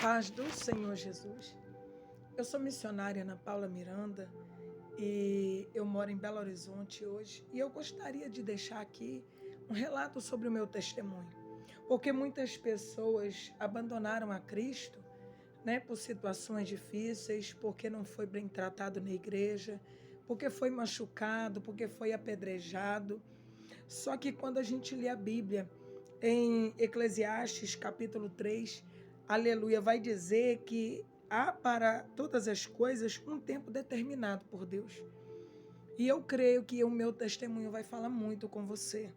paz do Senhor Jesus. Eu sou missionária Ana Paula Miranda e eu moro em Belo Horizonte hoje e eu gostaria de deixar aqui um relato sobre o meu testemunho, porque muitas pessoas abandonaram a Cristo, por situações difíceis, porque não foi bem tratado na igreja, porque foi machucado, porque foi apedrejado. Só que quando a gente lê a Bíblia, em Eclesiastes capítulo 3, aleluia, vai dizer que há para todas as coisas um tempo determinado por Deus. E eu creio que o meu testemunho vai falar muito com você,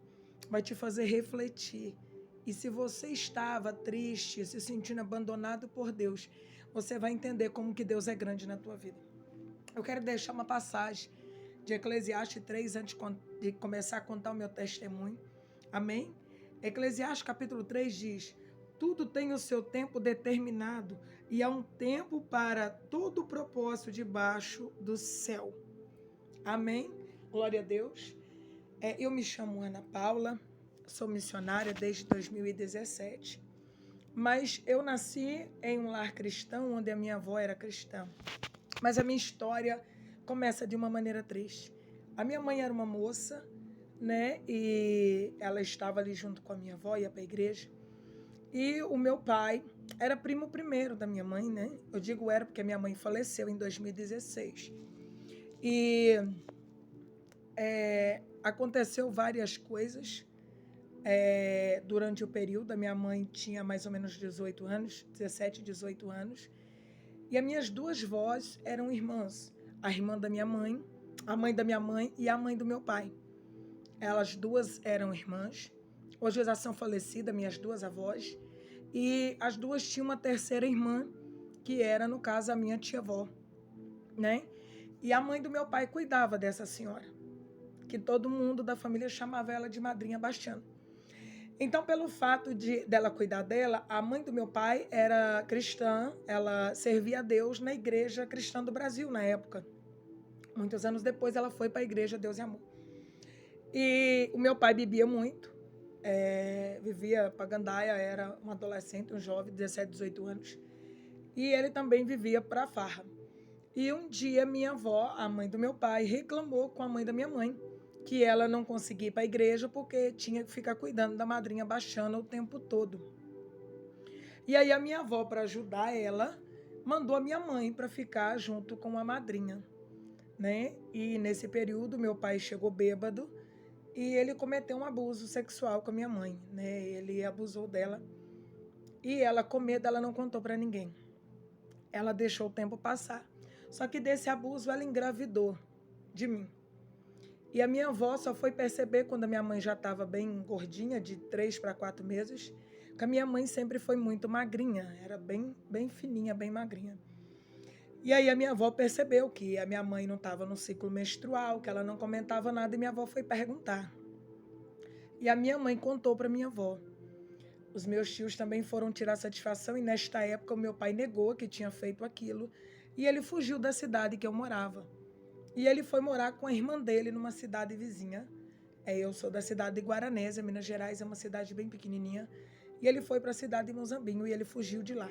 vai te fazer refletir. E se você estava triste, se sentindo abandonado por Deus, você vai entender como que Deus é grande na tua vida. Eu quero deixar uma passagem de Eclesiastes 3 antes de começar a contar o meu testemunho. Amém? Eclesiastes capítulo 3 diz: tudo tem o seu tempo determinado e há um tempo para todo o propósito debaixo do céu. Amém? Glória a Deus. Eu me chamo Ana Paula, sou missionária desde 2017, mas eu nasci em um lar cristão onde a minha avó era cristã. Mas a minha história começa de uma maneira triste. A minha mãe era uma moça, e ela estava ali junto com a minha avó, ia para a igreja. E o meu pai era primo primeiro da minha mãe, Eu digo era porque a minha mãe faleceu em 2016. E aconteceu várias coisas durante o período. A minha mãe tinha mais ou menos 18 anos, 17, 18 anos. E as minhas duas vós eram irmãs. A irmã da minha mãe, a mãe da minha mãe e a mãe do meu pai. Elas duas eram irmãs. Hoje já são falecidas, minhas duas avós. E as duas tinham uma terceira irmã, que era, no caso, a minha tia-avó. E a mãe do meu pai cuidava dessa senhora, que todo mundo da família chamava ela de Madrinha Bastiana. Então, pelo fato dela cuidar dela, a mãe do meu pai era cristã, ela servia a Deus na Igreja Cristã do Brasil, na época. Muitos anos depois, ela foi para a Igreja Deus e Amor. E o meu pai bebia muito, vivia para gandaia, era um adolescente, um jovem, 17, 18 anos. E ele também vivia para farra. E um dia, minha avó, a mãe do meu pai, reclamou com a mãe da minha mãe, que ela não conseguia ir para a igreja porque tinha que ficar cuidando da Madrinha Bastiana o tempo todo. E aí a minha avó, para ajudar ela, mandou a minha mãe para ficar junto com a madrinha. E nesse período meu pai chegou bêbado e ele cometeu um abuso sexual com a minha mãe. Ele abusou dela e ela, com medo, ela não contou para ninguém. Ela deixou o tempo passar. Só que desse abuso ela engravidou de mim. E a minha avó só foi perceber quando a minha mãe já estava bem gordinha, de 3 para 4 meses, que a minha mãe sempre foi muito magrinha, era bem, bem fininha, bem magrinha. E aí a minha avó percebeu que a minha mãe não estava no ciclo menstrual, que ela não comentava nada, e minha avó foi perguntar. E a minha mãe contou para minha avó. Os meus tios também foram tirar satisfação e nesta época o meu pai negou que tinha feito aquilo e ele fugiu da cidade que eu morava. E ele foi morar com a irmã dele numa cidade vizinha. Eu sou da cidade de Guaranésia, Minas Gerais, é uma cidade bem pequenininha. E ele foi para a cidade de Mozambinho e ele fugiu de lá.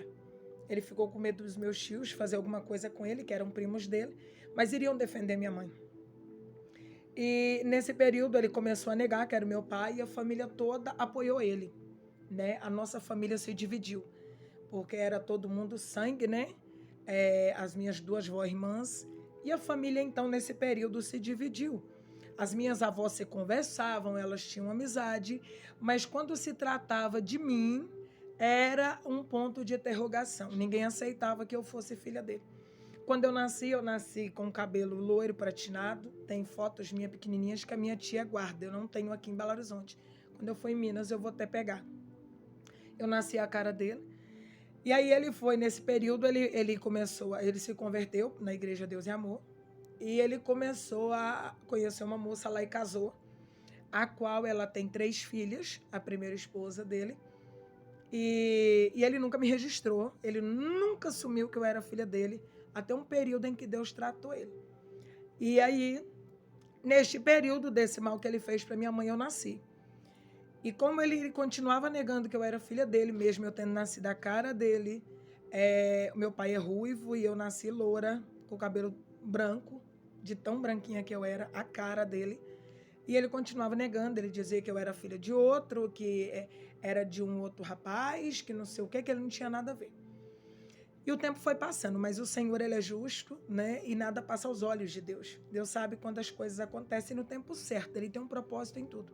Ele ficou com medo dos meus tios fazer alguma coisa com ele, que eram primos dele, mas iriam defender minha mãe. E nesse período ele começou a negar que era o meu pai e a família toda apoiou ele. A nossa família se dividiu, porque era todo mundo sangue, as minhas duas vó-irmãs. E a família, então, nesse período se dividiu. As minhas avós se conversavam, elas tinham amizade, mas quando se tratava de mim, era um ponto de interrogação. Ninguém aceitava que eu fosse filha dele. Quando eu nasci com cabelo loiro pratinado. Tem fotos minhas pequenininhas que a minha tia guarda. Eu não tenho aqui em Belo Horizonte. Quando eu for em Minas, eu vou até pegar. Eu nasci a cara dele. E aí ele foi, nesse período, ele se converteu na Igreja Deus e Amor. E ele começou a conhecer uma moça lá e casou, a qual ela tem 3 filhas, a primeira esposa dele. E ele nunca me registrou, ele nunca assumiu que eu era filha dele, até um período em que Deus tratou ele. E aí, neste período desse mal que ele fez para minha mãe, eu nasci. E como ele continuava negando que eu era filha dele, mesmo eu tendo nascido a cara dele, O meu pai é ruivo e eu nasci loura, com o cabelo branco, de tão branquinha que eu era, a cara dele. E ele continuava negando, ele dizia que eu era filha de outro, que era de um outro rapaz, que não sei o que ele não tinha nada a ver. E o tempo foi passando, mas o Senhor, ele é justo, né? E nada passa aos olhos de Deus. Deus sabe quando as coisas acontecem no tempo certo, ele tem um propósito em tudo.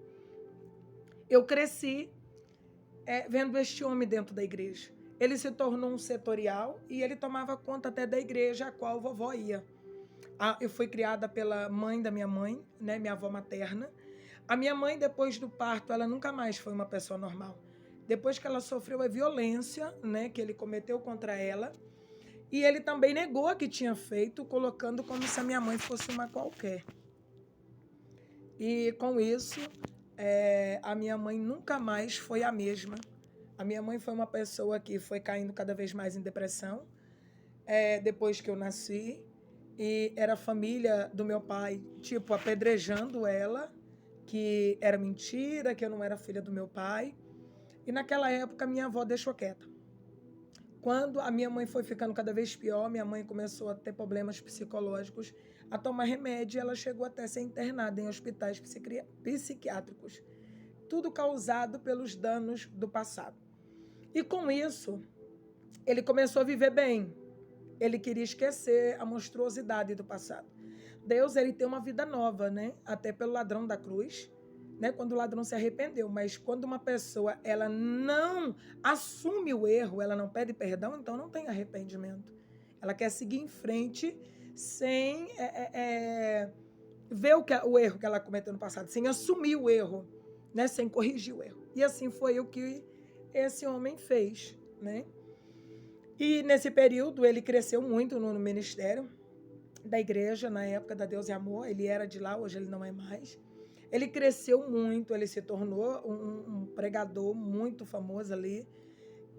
Eu cresci vendo este homem dentro da igreja. Ele se tornou um setorial e ele tomava conta até da igreja a qual a vovó ia. Eu fui criada pela mãe da minha mãe, né, minha avó materna. A minha mãe, depois do parto, ela nunca mais foi uma pessoa normal. Depois que ela sofreu a violência, né, que ele cometeu contra ela, e ele também negou que tinha feito, colocando como se a minha mãe fosse uma qualquer. E com isso, a minha mãe nunca mais foi a mesma. A minha mãe foi uma pessoa que foi caindo cada vez mais em depressão, depois que eu nasci. E era a família do meu pai, tipo, apedrejando ela, que era mentira, que eu não era filha do meu pai. E naquela época, minha avó deixou quieta. Quando a minha mãe foi ficando cada vez pior, minha mãe começou a ter problemas psicológicos, a tomar remédio, ela chegou até a ser internada em hospitais psiquiátricos. Tudo causado pelos danos do passado. E com isso, ele começou a viver bem. Ele queria esquecer a monstruosidade do passado. Deus, ele tem uma vida nova, né? Até pelo ladrão da cruz, né? Quando o ladrão se arrependeu. Mas quando uma pessoa, ela não assume o erro, ela não pede perdão, então não tem arrependimento. Ela quer seguir em frente sem ver o erro que ela cometeu no passado, sem assumir o erro, né? Sem corrigir o erro. E assim foi o que esse homem fez, né? E nesse período ele cresceu muito no ministério da igreja, na época da Deus e Amor. Ele era de lá, hoje ele não é mais. Ele cresceu muito, ele se tornou um pregador muito famoso ali.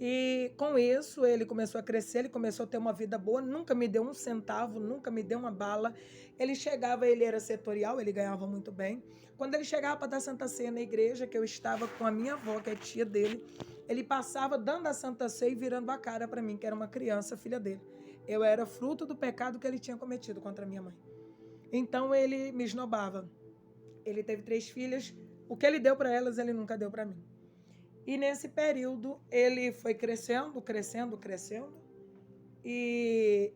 E com isso ele começou a crescer, ele começou a ter uma vida boa, nunca me deu um centavo, nunca me deu uma bala. Ele chegava, ele era setorial, ele ganhava muito bem. Quando ele chegava para dar Santa Ceia na igreja, que eu estava com a minha avó, que é tia dele, ele passava dando a Santa Ceia e virando a cara para mim, que era uma criança, filha dele. Eu era fruto do pecado que ele tinha cometido contra a minha mãe. Então ele me esnobava. Ele teve 3 filhas, o que ele deu para elas, ele nunca deu para mim. E nesse período ele foi crescendo. E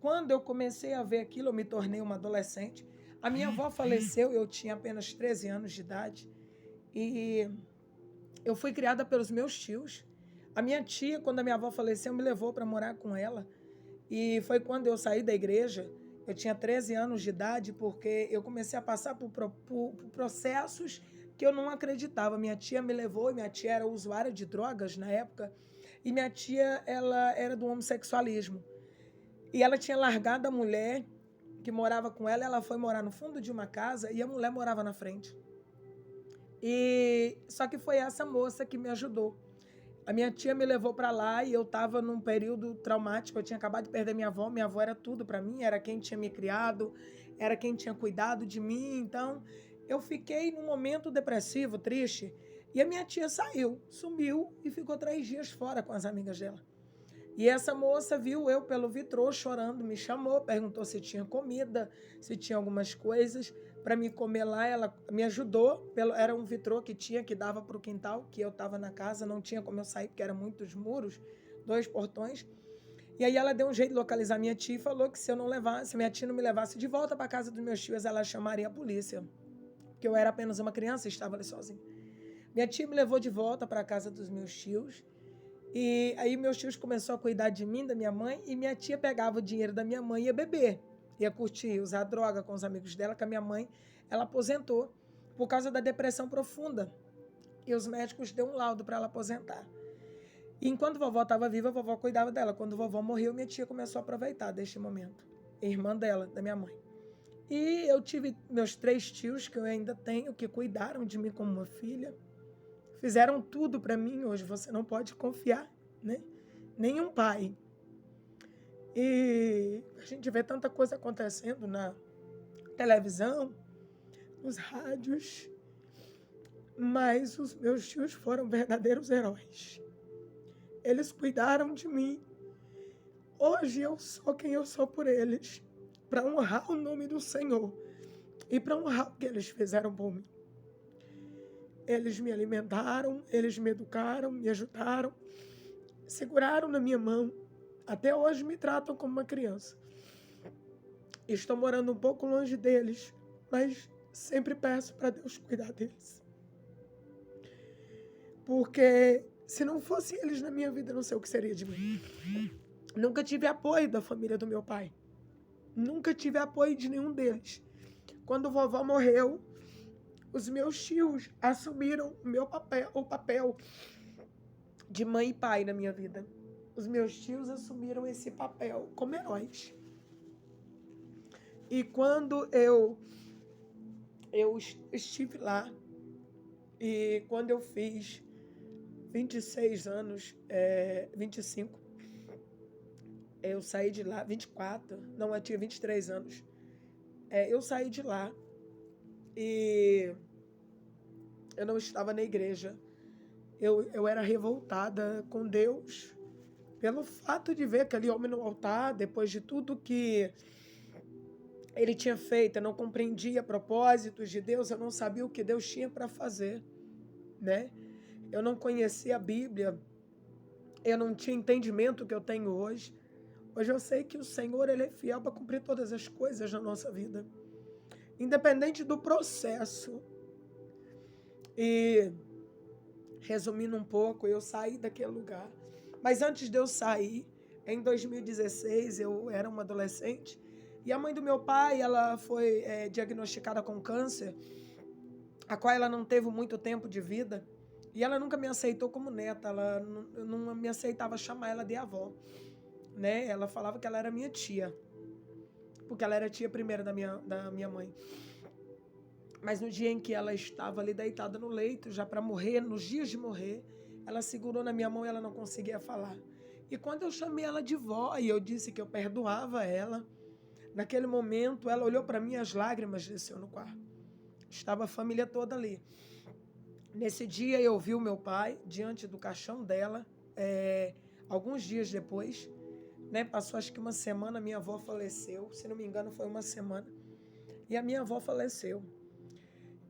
quando eu comecei a ver aquilo, eu me tornei uma adolescente. A minha avó faleceu, eu tinha apenas 13 anos de idade. E eu fui criada pelos meus tios. A minha tia, quando a minha avó faleceu, me levou para morar com ela. E foi quando eu saí da igreja, eu tinha 13 anos de idade, porque eu comecei a passar por processos que eu não acreditava. Minha tia me levou, minha tia era usuária de drogas na época, e minha tia, ela era do homossexualismo. E ela tinha largado a mulher que morava com ela foi morar no fundo de uma casa e a mulher morava na frente. Só que foi essa moça que me ajudou. A minha tia me levou para lá e eu estava num período traumático. Eu tinha acabado de perder minha avó. Minha avó era tudo para mim, era quem tinha me criado, era quem tinha cuidado de mim. Então, eu fiquei num momento depressivo, triste. E a minha tia saiu, sumiu e ficou 3 dias fora com as amigas dela. E essa moça viu eu pelo vitrô chorando, me chamou, perguntou se tinha comida, se tinha algumas coisas para me comer lá. Ela me ajudou, era um vitrô que tinha, que dava para o quintal, que eu estava na casa, não tinha como eu sair, porque eram muitos muros, 2 portões. E aí ela deu um jeito de localizar minha tia e falou que se eu não levasse, se minha tia não me levasse de volta para a casa dos meus tios, ela chamaria a polícia, porque eu era apenas uma criança e estava ali sozinha. Minha tia me levou de volta para a casa dos meus tios. E aí meus tios começaram a cuidar de mim, da minha mãe, e minha tia pegava o dinheiro da minha mãe e ia beber, ia curtir, usar droga com os amigos dela, que a minha mãe, ela aposentou por causa da depressão profunda. E os médicos deu um laudo para ela aposentar. E enquanto a vovó estava viva, a vovó cuidava dela. Quando a vovó morreu, minha tia começou a aproveitar deste momento. Irmã dela, da minha mãe. E eu tive meus 3 tios, que eu ainda tenho, que cuidaram de mim como uma filha. Fizeram tudo para mim. Hoje você não pode confiar, né? Nenhum pai. E a gente vê tanta coisa acontecendo na televisão, nos rádios, mas os meus tios foram verdadeiros heróis. Eles cuidaram de mim. Hoje eu sou quem eu sou por eles, para honrar o nome do Senhor e para honrar o que eles fizeram por mim. Eles me alimentaram, eles me educaram, me ajudaram, seguraram na minha mão. Até hoje me tratam como uma criança. Estou morando um pouco longe deles, mas sempre peço para Deus cuidar deles. Porque se não fossem eles na minha vida, eu não sei o que seria de mim. Nunca tive apoio da família do meu pai. Nunca tive apoio de nenhum deles. Quando vovó morreu, os meus tios assumiram o papel de mãe e pai na minha vida. Os meus tios assumiram esse papel como heróis. E quando eu estive lá, e quando eu fiz 26 anos, 25, eu saí de lá, 24, não, eu tinha 23 anos. Eu saí de lá e eu não estava na igreja. Eu era revoltada com Deus pelo fato de ver aquele homem no altar, depois de tudo que ele tinha feito. Eu não compreendia propósitos de Deus, eu não sabia o que Deus tinha para fazer, né? Eu não conhecia a Bíblia, eu não tinha entendimento que eu tenho hoje. Hoje eu sei que o Senhor, Ele é fiel para cumprir todas as coisas na nossa vida, independente do processo. E, resumindo um pouco, eu saí daquele lugar. Mas antes de eu sair, em 2016, eu era uma adolescente, e a mãe do meu pai, ela foi diagnosticada com câncer, a qual ela não teve muito tempo de vida, e ela nunca me aceitou como neta, ela não me aceitava chamar ela de avó, né? Ela falava que ela era minha tia, porque ela era tia primeira da minha mãe. Mas no dia em que ela estava ali deitada no leito, já para morrer, nos dias de morrer, ela segurou na minha mão e ela não conseguia falar. E quando eu chamei ela de vó e eu disse que eu perdoava ela, naquele momento ela olhou para mim, as lágrimas desceu no quarto. Estava a família toda ali. Nesse dia eu vi o meu pai diante do caixão dela, alguns dias depois, né? Passou acho que uma semana, minha avó faleceu, se não me engano foi uma semana, e a minha avó faleceu.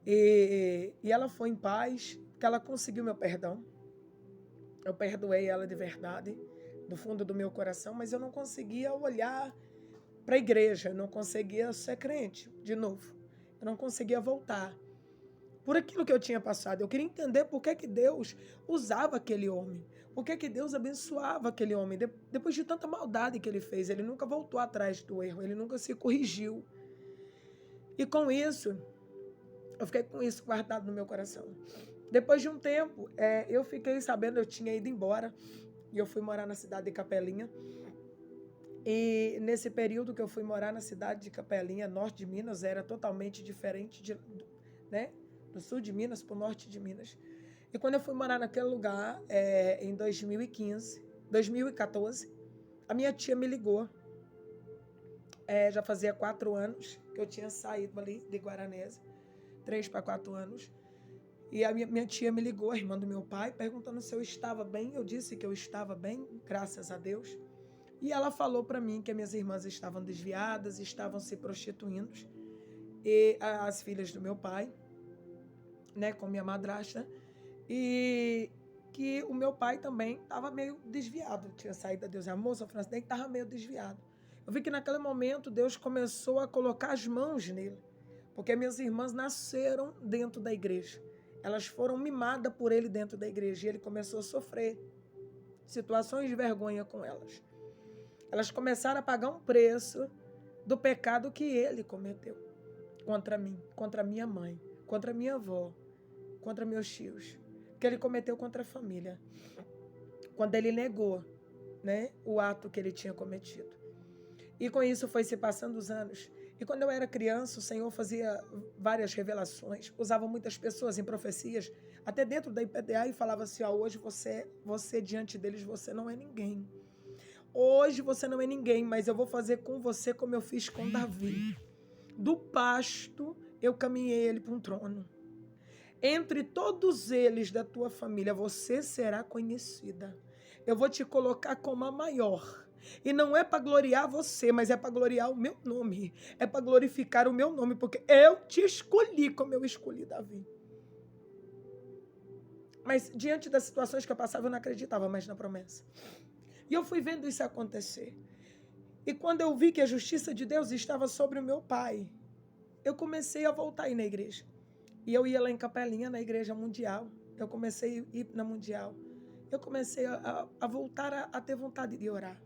E ela foi em paz, porque ela conseguiu meu perdão. Eu perdoei ela de verdade, do fundo do meu coração, mas eu não conseguia olhar para a igreja, eu não conseguia ser crente de novo. Eu não conseguia voltar por aquilo que eu tinha passado. Eu queria entender por que Deus usava aquele homem, por que Deus abençoava aquele homem. Depois de tanta maldade que ele fez, ele nunca voltou atrás do erro, ele nunca se corrigiu. E com isso, eu fiquei com isso guardado no meu coração. Depois de um tempo, eu fiquei sabendo, eu tinha ido embora, e eu fui morar na cidade de Capelinha. E nesse período que eu fui morar na cidade de Capelinha, norte de Minas, era totalmente diferente né, do sul de Minas para o norte de Minas. E quando eu fui morar naquele lugar, em 2014, a minha tia me ligou. Já fazia 4 anos que eu tinha saído ali de Guaranésia, 3 para 4 anos. E a minha tia me ligou, a irmã do meu pai, perguntando se eu estava bem. Eu disse que eu estava bem, graças a Deus. E ela falou para mim que as minhas irmãs estavam desviadas, estavam se prostituindo. E as filhas do meu pai, né, com minha madrasta. E que o meu pai também estava meio desviado. Tinha saído da Deus e Amor, São Francisco, estava meio desviado. Eu vi que naquele momento Deus começou a colocar as mãos nele. Porque minhas irmãs nasceram dentro da igreja. Elas foram mimadas por ele dentro da igreja. E ele começou a sofrer situações de vergonha com elas. Elas começaram a pagar um preço do pecado que ele cometeu contra mim, contra minha mãe, contra minha avó, contra meus tios, que ele cometeu contra a família, quando ele negou, né, o ato que ele tinha cometido. E com isso foi se passando os anos. E quando eu era criança, o Senhor fazia várias revelações, usava muitas pessoas em profecias, até dentro da IPDA, e falava assim, hoje você diante deles, você não é ninguém. Hoje você não é ninguém, mas eu vou fazer com você como eu fiz com Davi. Do pasto, eu caminhei ele para um trono. Entre todos eles da tua família, você será conhecida. Eu vou te colocar como a maior. E não é para gloriar você, mas é para gloriar o meu nome. É para glorificar o meu nome, porque eu te escolhi como eu escolhi Davi. Mas diante das situações que eu passava, eu não acreditava mais na promessa. E eu fui vendo isso acontecer. E quando eu vi que a justiça de Deus estava sobre o meu pai, eu comecei a voltar a ir na igreja. E eu ia lá em Capelinha, na igreja mundial. Eu comecei a ir na mundial. Eu comecei a voltar a ter vontade de orar.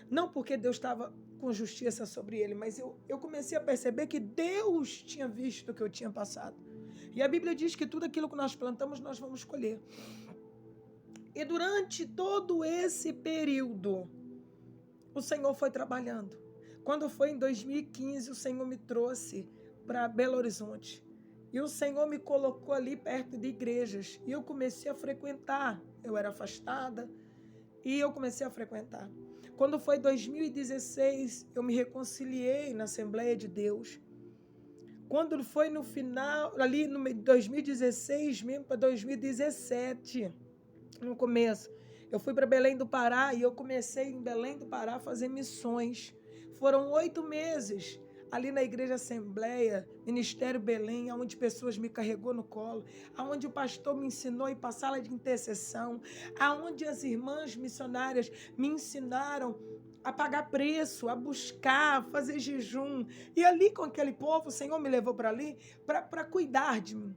Não porque Deus estava com justiça sobre ele, mas eu comecei a perceber que Deus tinha visto o que eu tinha passado. E a Bíblia diz que tudo aquilo que nós plantamos, nós vamos colher. E durante todo esse período, o Senhor foi trabalhando. Quando foi em 2015, o Senhor me trouxe para Belo Horizonte. E o Senhor me colocou ali perto de igrejas. E eu comecei a frequentar. Eu era afastada. E eu comecei a frequentar. Quando foi 2016, eu me reconciliei na Assembleia de Deus. Quando foi no final, ali no 2016 mesmo para 2017, no começo, eu fui para Belém do Pará e eu comecei em Belém do Pará a fazer missões. Foram 8 meses ali na Igreja Assembleia, Ministério Belém, onde pessoas me carregou no colo, onde o pastor me ensinou a ir para a sala de intercessão, onde as irmãs missionárias me ensinaram a pagar preço, a buscar, a fazer jejum. E ali com aquele povo, o Senhor me levou para ali para cuidar de mim.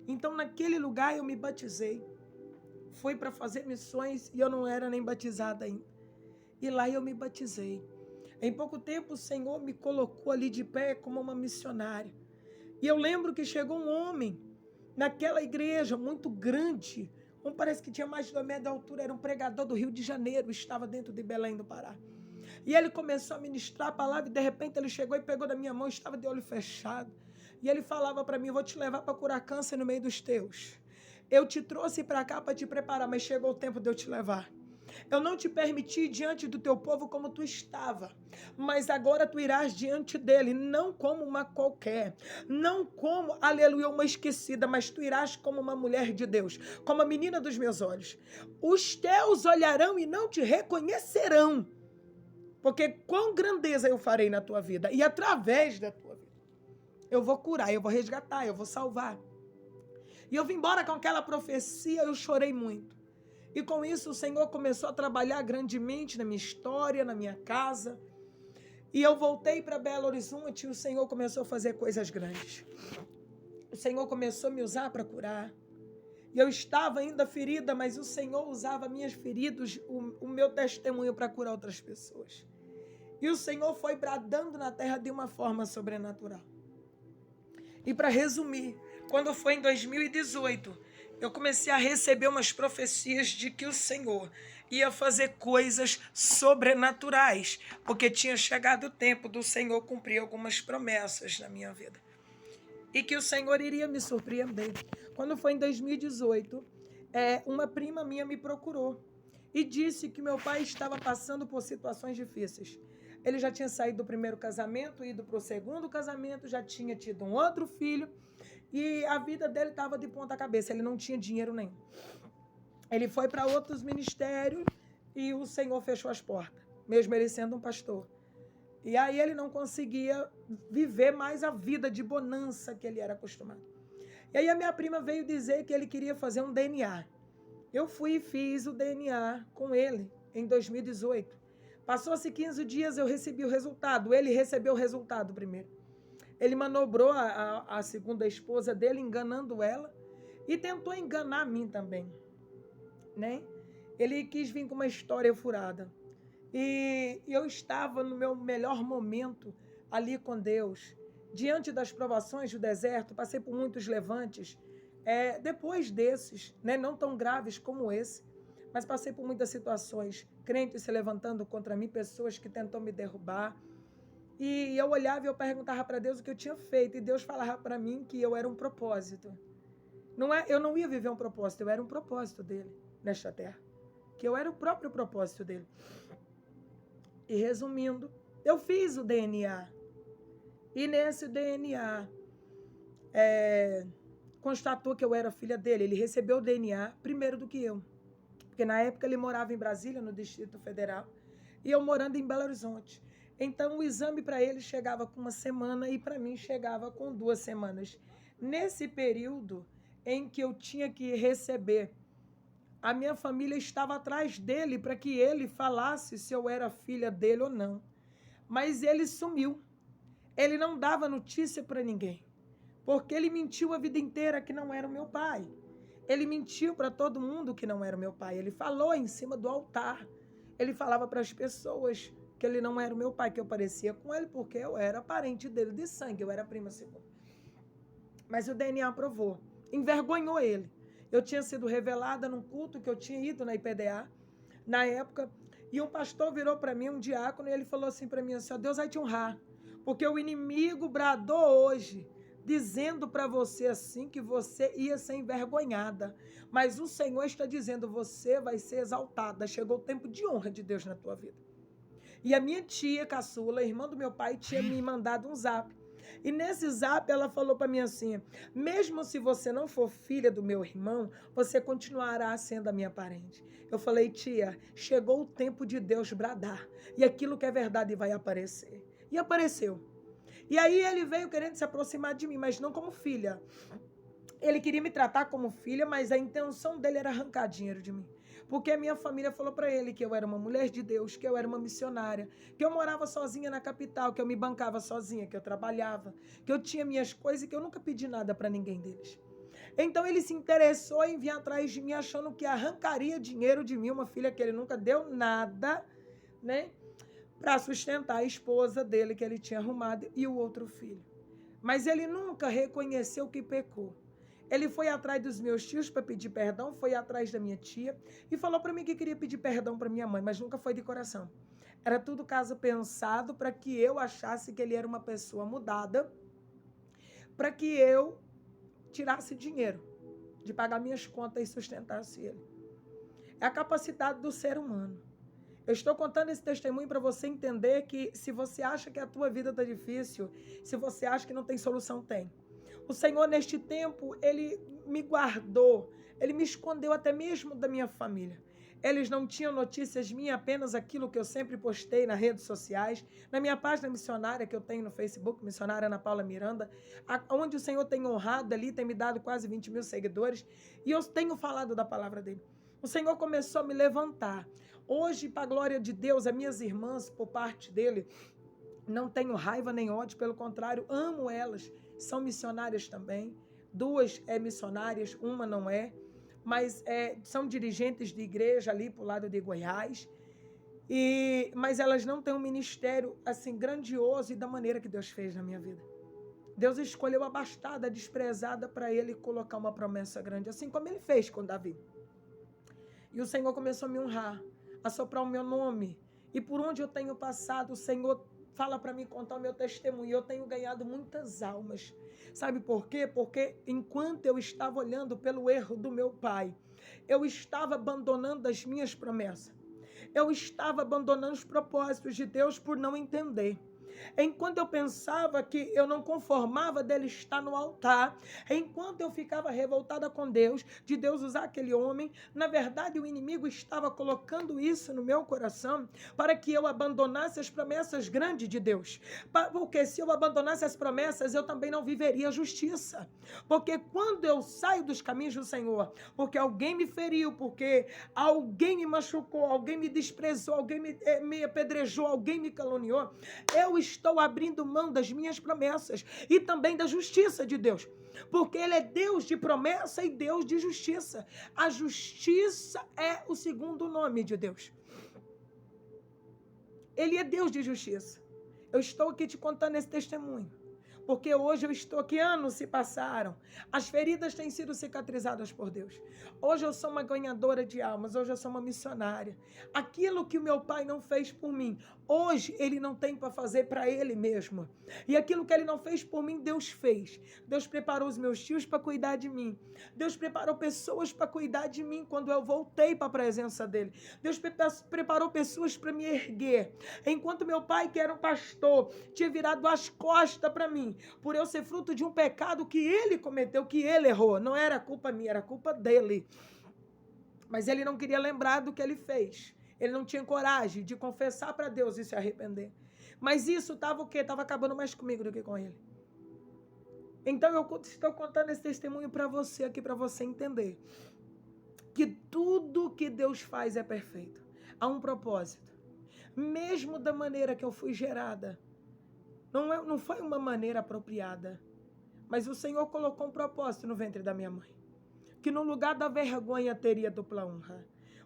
Então, naquele lugar eu me batizei. Fui para fazer missões e eu não era nem batizada ainda. E lá eu me batizei. Em pouco tempo o Senhor me colocou ali de pé como uma missionária. E eu lembro que chegou um homem naquela igreja muito grande. Parece que tinha mais de 2 metros de altura. Era um pregador do Rio de Janeiro. Estava dentro de Belém do Pará. E ele começou a ministrar a palavra e de repente ele chegou e pegou da minha mão. Estava de olho fechado. E ele falava para mim: vou te levar para curar câncer no meio dos teus. Eu te trouxe para cá para te preparar, mas chegou o tempo de eu te levar. Eu não te permiti diante do teu povo como tu estava, mas agora tu irás diante dele, não como uma qualquer, não como, aleluia, uma esquecida, mas tu irás como uma mulher de Deus, como a menina dos meus olhos. Os teus olharão e não te reconhecerão, porque quão grandeza eu farei na tua vida, e através da tua vida, eu vou curar, eu vou resgatar, eu vou salvar. E eu vim embora com aquela profecia, eu chorei muito. E com isso o Senhor começou a trabalhar grandemente na minha história, na minha casa. E eu voltei para Belo Horizonte e o Senhor começou a fazer coisas grandes. O Senhor começou a me usar para curar. E eu estava ainda ferida, mas o Senhor usava minhas feridas, o meu testemunho para curar outras pessoas. E o Senhor foi bradando na terra de uma forma sobrenatural. E para resumir, quando foi em 2018, eu comecei a receber umas profecias de que o Senhor ia fazer coisas sobrenaturais, porque tinha chegado o tempo do Senhor cumprir algumas promessas na minha vida. E que o Senhor iria me surpreender. Quando foi em 2018, uma prima minha me procurou e disse que meu pai estava passando por situações difíceis. Ele já tinha saído do primeiro casamento, ido para o segundo casamento, já tinha tido um outro filho e a vida dele estava de ponta cabeça, ele não tinha dinheiro nenhum. Ele foi para outros ministérios e o Senhor fechou as portas, mesmo ele sendo um pastor. E aí ele não conseguia viver mais a vida de bonança que ele era acostumado. E aí a minha prima veio dizer que ele queria fazer um DNA. Eu fui e fiz o DNA com ele em 2018. Passou-se 15 dias, eu recebi o resultado. Ele recebeu o resultado primeiro. Ele manobrou a segunda esposa dele, enganando ela, e tentou enganar a mim também, né? Ele quis vir com uma história furada. E eu estava no meu melhor momento ali com Deus. Diante das provações do deserto, passei por muitos levantes. Depois desses, né, não tão graves como esse, mas passei por muitas situações, crentes se levantando contra mim, pessoas que tentam me derrubar. E eu olhava e eu perguntava para Deus o que eu tinha feito, e Deus falava para mim que eu era um propósito. Eu não ia viver um propósito, eu era um propósito dele nesta terra, que eu era o próprio propósito dele. E resumindo, eu fiz o DNA. E nesse DNA, constatou que eu era filha dele. Ele recebeu o DNA primeiro do que eu. Porque na época ele morava em Brasília, no Distrito Federal. e eu morando em Belo Horizonte. Então, o exame para ele chegava com 1 semana e para mim chegava com 2 semanas. Nesse período em que eu tinha que receber, a minha família estava atrás dele para que ele falasse se eu era filha dele ou não. Mas ele sumiu. Ele não dava notícia para ninguém, porque ele mentiu a vida inteira que não era o meu pai. Ele mentiu para todo mundo que não era o meu pai. Ele falou em cima do altar. Ele falava para as pessoas que ele não era o meu pai, que eu parecia com ele, porque eu era parente dele de sangue, eu era prima segunda. Mas o DNA provou. Envergonhou ele. Eu tinha sido revelada num culto que eu tinha ido na IPDA, na época, e um pastor virou para mim, um diácono, e ele falou assim para mim, assim, Deus vai te honrar, porque o inimigo bradou hoje, dizendo para você assim que você ia ser envergonhada. Mas o Senhor está dizendo, você vai ser exaltada. Chegou o tempo de honra de Deus na tua vida. E a minha tia caçula, irmã do meu pai, tinha me mandado um zap. E nesse zap ela falou para mim assim, mesmo se você não for filha do meu irmão, você continuará sendo a minha parente. Eu falei, tia, chegou o tempo de Deus bradar. E aquilo que é verdade vai aparecer. E apareceu. E aí ele veio querendo se aproximar de mim, mas não como filha. Ele queria me tratar como filha, mas a intenção dele era arrancar dinheiro de mim. Porque a minha família falou para ele que eu era uma mulher de Deus, que eu era uma missionária, que eu morava sozinha na capital, que eu me bancava sozinha, que eu trabalhava, que eu tinha minhas coisas e que eu nunca pedi nada para ninguém deles. Então ele se interessou em vir atrás de mim, achando que arrancaria dinheiro de mim, uma filha que ele nunca deu nada, né? Para sustentar a esposa dele que ele tinha arrumado e o outro filho. Mas ele nunca reconheceu que pecou. Ele foi atrás dos meus tios para pedir perdão, foi atrás da minha tia e falou para mim que queria pedir perdão para minha mãe, mas nunca foi de coração. Era tudo caso pensado para que eu achasse que ele era uma pessoa mudada, para que eu tirasse dinheiro de pagar minhas contas e sustentasse ele. É a capacidade do ser humano. Eu estou contando esse testemunho para você entender que se você acha que a tua vida está difícil, se você acha que não tem solução, tem. O Senhor, neste tempo, Ele me guardou, Ele me escondeu até mesmo da minha família. Eles não tinham notícias minhas, apenas aquilo que eu sempre postei nas redes sociais, na minha página missionária que eu tenho no Facebook, Missionária Ana Paula Miranda, onde o Senhor tem honrado ali, tem me dado quase 20 mil seguidores, e eu tenho falado da palavra dele. O Senhor começou a me levantar. Hoje, para a glória de Deus, as minhas irmãs, por parte dele, não tenho raiva nem ódio, pelo contrário, amo elas. São missionárias também. 2 missionárias, uma não é. Mas são dirigentes de igreja ali para o lado de Goiás. Mas elas não têm um ministério assim grandioso e da maneira que Deus fez na minha vida. Deus escolheu a bastada, a desprezada, para ele colocar uma promessa grande, assim como ele fez com Davi. E o Senhor começou a me honrar, a soprar o meu nome. E por onde eu tenho passado, o Senhor fala para mim contar o meu testemunho. Eu tenho ganhado muitas almas. Sabe por quê? Porque enquanto eu estava olhando pelo erro do meu pai, eu estava abandonando as minhas promessas. Eu estava abandonando os propósitos de Deus por não entender. Enquanto eu pensava que eu não conformava dele estar no altar, enquanto eu ficava revoltada com Deus, de Deus usar aquele homem, na verdade o inimigo estava colocando isso no meu coração para que eu abandonasse as promessas grandes de Deus. Porque se eu abandonasse as promessas, eu também não viveria a justiça. Porque quando eu saio dos caminhos do Senhor, porque alguém me feriu, porque alguém me machucou, alguém me desprezou, alguém me apedrejou, alguém me caluniou, eu estou abrindo mão das minhas promessas e também da justiça de Deus, porque Ele é Deus de promessa e Deus de justiça. A justiça é o segundo nome de Deus. Ele é Deus de justiça. Eu estou aqui te contando esse testemunho, porque hoje eu estou aqui, anos se passaram, as feridas têm sido cicatrizadas por Deus. Hoje eu sou uma ganhadora de almas, hoje eu sou uma missionária. Aquilo que o meu pai não fez por mim, hoje ele não tem para fazer para ele mesmo. E aquilo que ele não fez por mim, Deus fez. Deus preparou os meus tios para cuidar de mim. Deus preparou pessoas para cuidar de mim quando eu voltei para a presença dele. Deus preparou pessoas para me erguer. Enquanto meu pai, que era um pastor, tinha virado as costas para mim, por eu ser fruto de um pecado que ele cometeu, que ele errou. Não era culpa minha, era culpa dele. Mas ele não queria lembrar do que ele fez. Ele não tinha coragem de confessar para Deus e se arrepender. Mas isso estava o quê? Estava acabando mais comigo do que com ele. Então eu estou contando esse testemunho para você aqui, para você entender que tudo que Deus faz é perfeito. Há um propósito. Mesmo da maneira que eu fui gerada, não foi uma maneira apropriada, mas o Senhor colocou um propósito no ventre da minha mãe, que no lugar da vergonha teria dupla honra.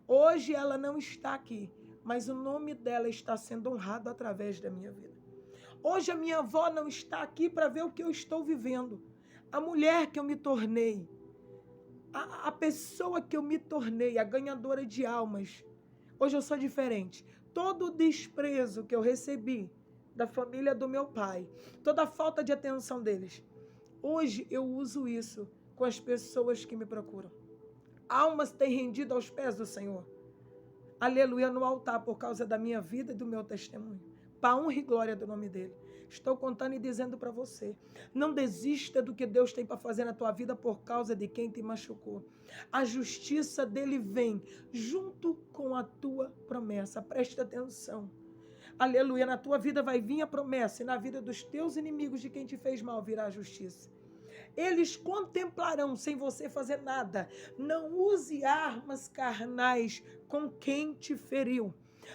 Hoje ela não está aqui, mas o nome dela está sendo honrado através da minha vida. Hoje a minha avó não está aqui para ver o que eu estou vivendo. A mulher que eu me tornei, a pessoa que eu me tornei, a ganhadora de almas. Hoje eu sou diferente. Todo o desprezo que eu recebi da família do meu pai, toda a falta de atenção deles, hoje eu uso isso com as pessoas que me procuram. Almas têm rendido aos pés do Senhor. Aleluia, no altar por causa da minha vida e do meu testemunho. Para honra e glória do nome dele. Estou contando e dizendo para você, não desista do que Deus tem para fazer na tua vida por causa de quem te machucou. A justiça dele vem junto com a tua promessa. Preste atenção. Aleluia, na tua vida vai vir a promessa e na vida dos teus inimigos, de quem te fez mal, virá a justiça. Eles contemplarão sem você fazer nada. Não use armas carnais com quem te feriu.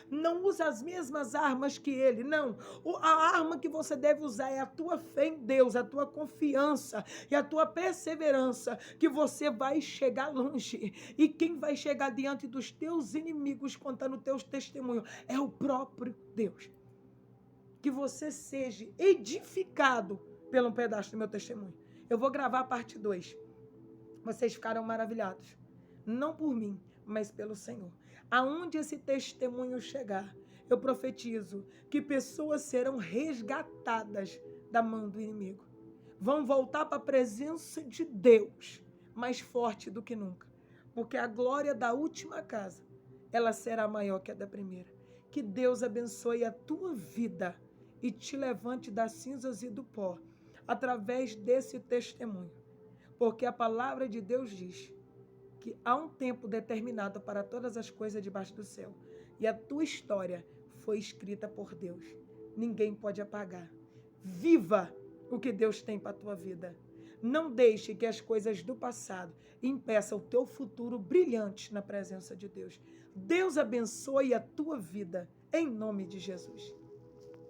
Não use as mesmas armas que ele, não. A arma que você deve usar é a tua fé em Deus, a tua confiança e a tua perseverança, que você vai chegar longe. E quem vai chegar diante dos teus inimigos contando o teu testemunho é o próprio Deus. Que você seja edificado pelo pedaço do meu testemunho. Eu vou gravar a parte 2. Vocês ficarão maravilhados. Não por mim, mas pelo Senhor. Aonde esse testemunho chegar, eu profetizo que pessoas serão resgatadas da mão do inimigo. Vão voltar para a presença de Deus, mais forte do que nunca. Porque a glória da última casa, ela será maior que a da primeira. Que Deus abençoe a tua vida e te levante das cinzas e do pó, através desse testemunho. Porque a palavra de Deus diz que há um tempo determinado para todas as coisas debaixo do céu. E a tua história foi escrita por Deus. Ninguém pode apagar. Viva o que Deus tem para a tua vida. Não deixe que as coisas do passado impeçam o teu futuro brilhante na presença de Deus. Deus abençoe a tua vida, em nome de Jesus.